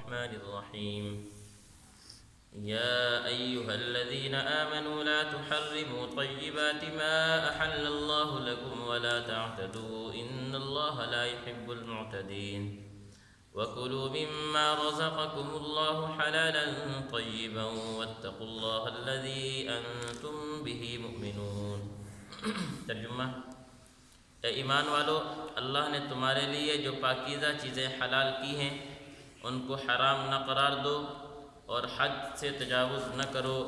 الرحمن الرحيم يا أيها الذين آمنوا لا تحرموا طيبات ما أحل الله لكم ولا تعتدوا إن الله لا يحب المعتدين وكلوا مما رزقكم الله حلالا طيبا واتقوا الله الذي أنتم به مؤمنون۔ ترجمہ: اے ایمان والو، اللہ نے تمہارے لیے جو پاکیزہ چیزیں حلال کی ہیں ان کو حرام نہ قرار دو اور حد سے تجاوز نہ کرو۔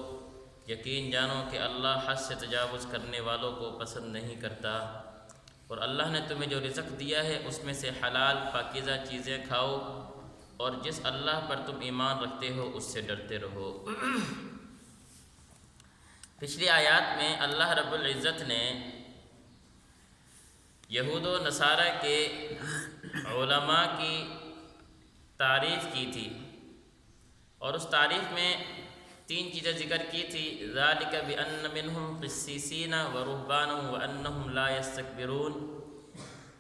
یقین جانو کہ اللہ حد سے تجاوز کرنے والوں کو پسند نہیں کرتا۔ اور اللہ نے تمہیں جو رزق دیا ہے اس میں سے حلال پاکیزہ چیزیں کھاؤ، اور جس اللہ پر تم ایمان رکھتے ہو اس سے ڈرتے رہو۔ پچھلی آیات میں اللہ رب العزت نے یہود و نصارہ کے علماء کی تعریف کی تھی، اور اس تعریف میں 3 چیزیں ذکر کی تھی۔ ذالک بأن منہم قسیسین ورہبانا وانہم لا یستکبرون۔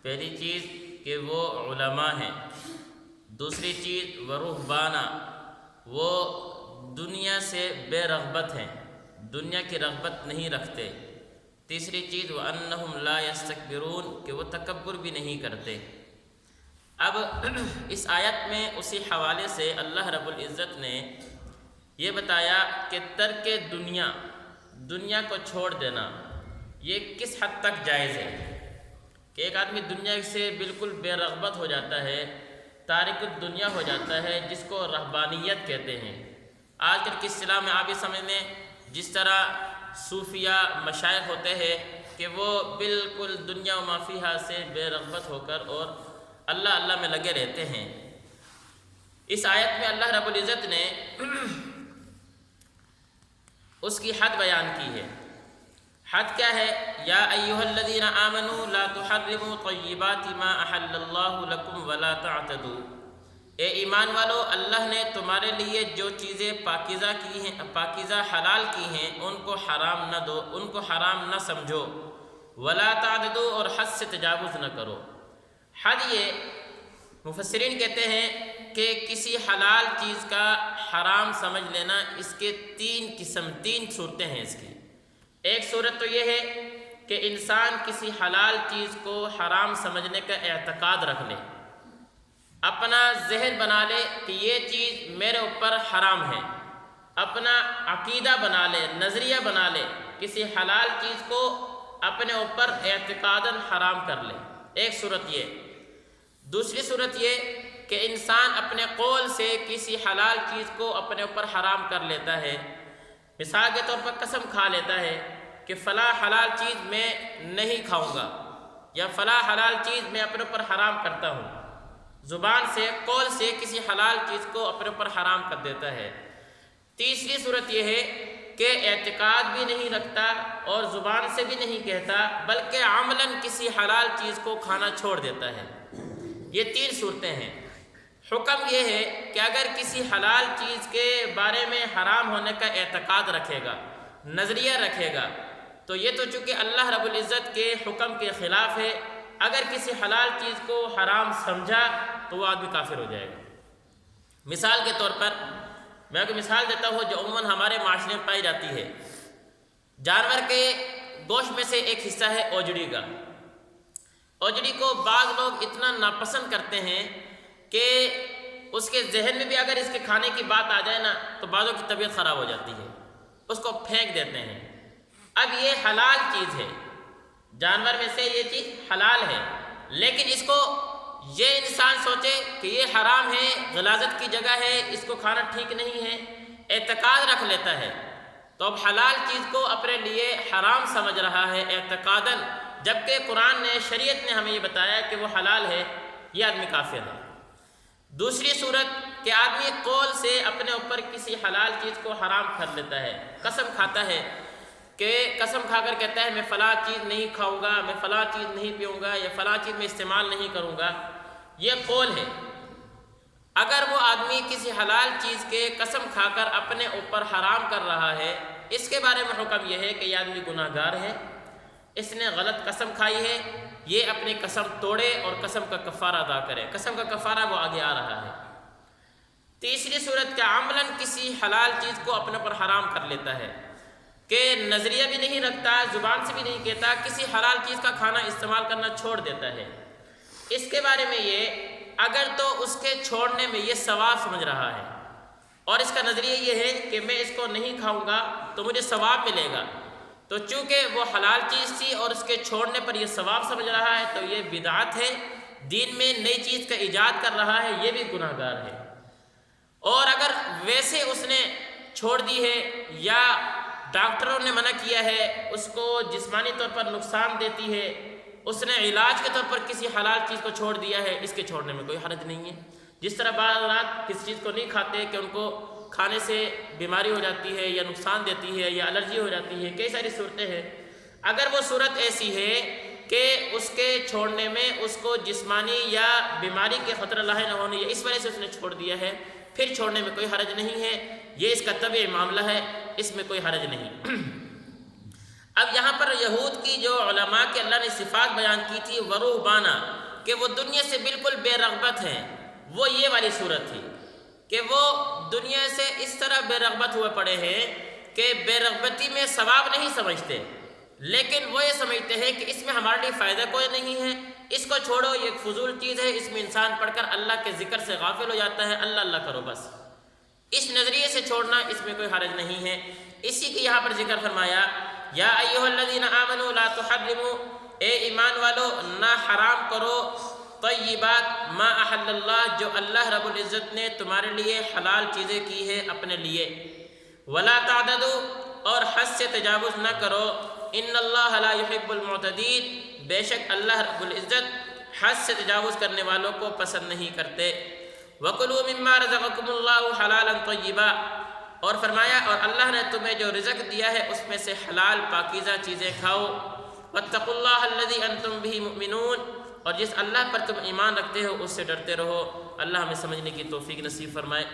پہلی چیز کہ وہ علماء ہیں، دوسری چیز ورہبانا، وہ دنیا سے بے رغبت ہیں، دنیا کی رغبت نہیں رکھتے، تیسری چیز وانہم لا یستکبرون کہ وہ تکبر بھی نہیں کرتے۔ اب اس آیت میں اسی حوالے سے اللہ رب العزت نے یہ بتایا کہ ترک دنیا کو چھوڑ دینا یہ کس حد تک جائز ہے، کہ ایک آدمی دنیا سے بالکل بے رغبت ہو جاتا ہے، تارک الدنیا ہو جاتا ہے، جس کو رہبانیت کہتے ہیں۔ آج کل کی اصطلاح میں آپ یہ سمجھ لیں جس طرح صوفیہ مشائخ ہوتے ہیں کہ وہ بالکل دنیا و ما فیہا سے بے رغبت ہو کر اور اللہ اللہ میں لگے رہتے ہیں۔ اس آیت میں اللہ رب العزت نے اس کی حد بیان کی ہے۔ حد کیا ہے؟ یا ایھا الذین آمنوا لا تحرموا طیبات ما احل اللہ لکم ولا تعتدوا۔ اے ایمان والو، اللہ نے تمہارے لیے جو چیزیں پاکیزہ کی ہیں، پاکیزہ حلال کی ہیں، ان کو حرام نہ دو، ان کو حرام نہ سمجھو۔ ولا تعتدوا، اور حد سے تجاوز نہ کرو۔ حد یہ مفسرین کہتے ہیں کہ کسی حلال چیز کا حرام سمجھ لینا، اس کے 3 صورتیں ہیں اس کی۔ ایک صورت تو یہ ہے کہ انسان کسی حلال چیز کو حرام سمجھنے کا اعتقاد رکھ لے، اپنا ذہن بنا لے کہ یہ چیز میرے اوپر حرام ہے، اپنا عقیدہ بنا لے، نظریہ بنا لے، کسی حلال چیز کو اپنے اوپر اعتقاداً حرام کر لے۔ ایک صورت یہ۔ دوسری صورت یہ کہ انسان اپنے قول سے کسی حلال چیز کو اپنے اوپر حرام کر لیتا ہے۔ مثال کے طور پر قسم کھا لیتا ہے کہ فلاں حلال چیز میں نہیں کھاؤں گا، یا فلاں حلال چیز میں اپنے اوپر حرام کرتا ہوں۔ زبان سے، قول سے کسی حلال چیز کو اپنے اوپر حرام کر دیتا ہے۔ تیسری صورت یہ ہے کہ اعتقاد بھی نہیں رکھتا اور زبان سے بھی نہیں کہتا، بلکہ عملاً کسی حلال چیز کو کھانا چھوڑ دیتا ہے۔ یہ 3 صورتیں ہیں۔ حکم یہ ہے کہ اگر کسی حلال چیز کے بارے میں حرام ہونے کا اعتقاد رکھے گا، نظریہ رکھے گا، تو یہ تو چونکہ اللہ رب العزت کے حکم کے خلاف ہے۔ اگر کسی حلال چیز کو حرام سمجھا تو وہ آدمی کافر ہو جائے گا۔ مثال کے طور پر میں کوئی مثال دیتا ہوں جو عموماً ہمارے معاشرے میں پائی جاتی ہے۔ جانور کے گوشت میں سے ایک حصہ ہے اوجڑی کا۔ اوجڑی کو بعض لوگ اتنا ناپسند کرتے ہیں کہ اس کے ذہن میں بھی اگر اس کے کھانے کی بات آ جائے نا تو بعضوں کی طبیعت خراب ہو جاتی ہے، اس کو پھینک دیتے ہیں۔ اب یہ حلال چیز ہے، جانور میں سے یہ چیز حلال ہے، لیکن اس کو یہ انسان سوچے کہ یہ حرام ہے، غلاظت کی جگہ ہے، اس کو کھانا ٹھیک نہیں ہے، اعتقاد رکھ لیتا ہے، تو اب حلال چیز کو اپنے لیے حرام سمجھ رہا ہے اعتقاداً، جبکہ قرآن نے، شریعت نے ہمیں یہ بتایا کہ وہ حلال ہے۔ یہ آدمی کافر ہے۔ دوسری صورت کہ آدمی قول سے اپنے اوپر کسی حلال چیز کو حرام کر لیتا ہے، قسم کھاتا ہے کہ قسم کھا کر کہتا ہے میں فلاں چیز نہیں کھاؤں گا، میں فلاں چیز نہیں پیوں گا، یا فلاں چیز میں استعمال نہیں کروں گا، یہ قول ہے۔ اگر وہ آدمی کسی حلال چیز کے قسم کھا کر اپنے اوپر حرام کر رہا ہے، اس کے بارے میں حکم یہ ہے کہ یہ آدمی گناہ گار ہے، اس نے غلط قسم کھائی ہے، یہ اپنی قسم توڑے اور قسم کا کفارہ ادا کرے۔ قسم کا کفارہ وہ آگے آ رہا ہے۔ تیسری صورت کا عملاً کسی حلال چیز کو اپنے پر حرام کر لیتا ہے کہ نظریہ بھی نہیں رکھتا، زبان سے بھی نہیں کہتا، کسی حلال چیز کا کھانا استعمال کرنا چھوڑ دیتا ہے۔ اس کے بارے میں یہ اگر تو اس کے چھوڑنے میں یہ ثواب سمجھ رہا ہے اور اس کا نظریہ یہ ہے کہ میں اس کو نہیں کھاؤں گا تو مجھے ثواب ملے گا، تو چونکہ وہ حلال چیز تھی اور اس کے چھوڑنے پر یہ ثواب سمجھ رہا ہے تو یہ بدعت ہے، دین میں نئی چیز کا ایجاد کر رہا ہے، یہ بھی گناہ گار ہے۔ اور اگر ویسے اس نے چھوڑ دی ہے یا ڈاکٹروں نے منع کیا ہے، اس کو جسمانی طور پر نقصان دیتی ہے، اس نے علاج کے طور پر کسی حلال چیز کو چھوڑ دیا ہے، اس کے چھوڑنے میں کوئی حرج نہیں ہے۔ جس طرح بعض رات کسی چیز کو نہیں کھاتے کہ ان کو کھانے سے بیماری ہو جاتی ہے یا نقصان دیتی ہے یا الرجی ہو جاتی ہے، کئی ساری صورتیں ہیں۔ اگر وہ صورت ایسی ہے کہ اس کے چھوڑنے میں اس کو جسمانی یا بیماری کے خطرہ لاحق نہ ہونے یا اس وجہ سے اس نے چھوڑ دیا ہے، پھر چھوڑنے میں کوئی حرج نہیں ہے، یہ اس کا طبعی معاملہ ہے، اس میں کوئی حرج نہیں۔ اب یہاں پر یہود کی جو علماء کے اللہ نے صفات بیان کی تھی ورہبانا، کہ وہ دنیا سے بالکل بے رغبت ہیں، وہ یہ والی صورت تھی کہ وہ دنیا سے اس طرح بے رغبت ہوئے پڑے ہیں کہ بے رغبتی میں ثواب نہیں سمجھتے، لیکن وہ یہ سمجھتے ہیں کہ اس میں ہمارے لیے فائدہ کوئی نہیں ہے، اس کو چھوڑو، یہ ایک فضول چیز ہے، اس میں انسان پڑھ کر اللہ کے ذکر سے غافل ہو جاتا ہے، اللہ اللہ کرو بس۔ اس نظریے سے چھوڑنا اس میں کوئی حرج نہیں ہے۔ اسی کی یہاں پر ذکر فرمایا یا ایھا الذین آمنوا لا تحرموا، اے ایمان والو نہ حرام کرو طیبات ما احل اللہ، جو اللہ رب العزت نے تمہارے لیے حلال چیزیں کی ہے اپنے لیے، ولا تعتدوا، اور حد سے تجاوز نہ کرو، ان اللہ لا يحب المعتدین، بے شک اللہ رب العزت حد سے تجاوز کرنے والوں کو پسند نہیں کرتے۔ وَكُلُوا مِمَّا رَزَقَكُمُ اللَّهُ حَلَالًا طَيِّبًا، اور فرمایا اور اللہ نے تمہیں جو رزق دیا ہے اس میں سے حلال پاکیزہ چیزیں کھاؤ۔ وَاتَّقُوا اللَّهَ الَّذِي أَنْتُمْ بِهِ مُؤْمِنُونَ، اور جس اللہ پر تم ایمان رکھتے ہو اس سے ڈرتے رہو۔ اللہ ہمیں سمجھنے کی توفیق نصیب فرمائے۔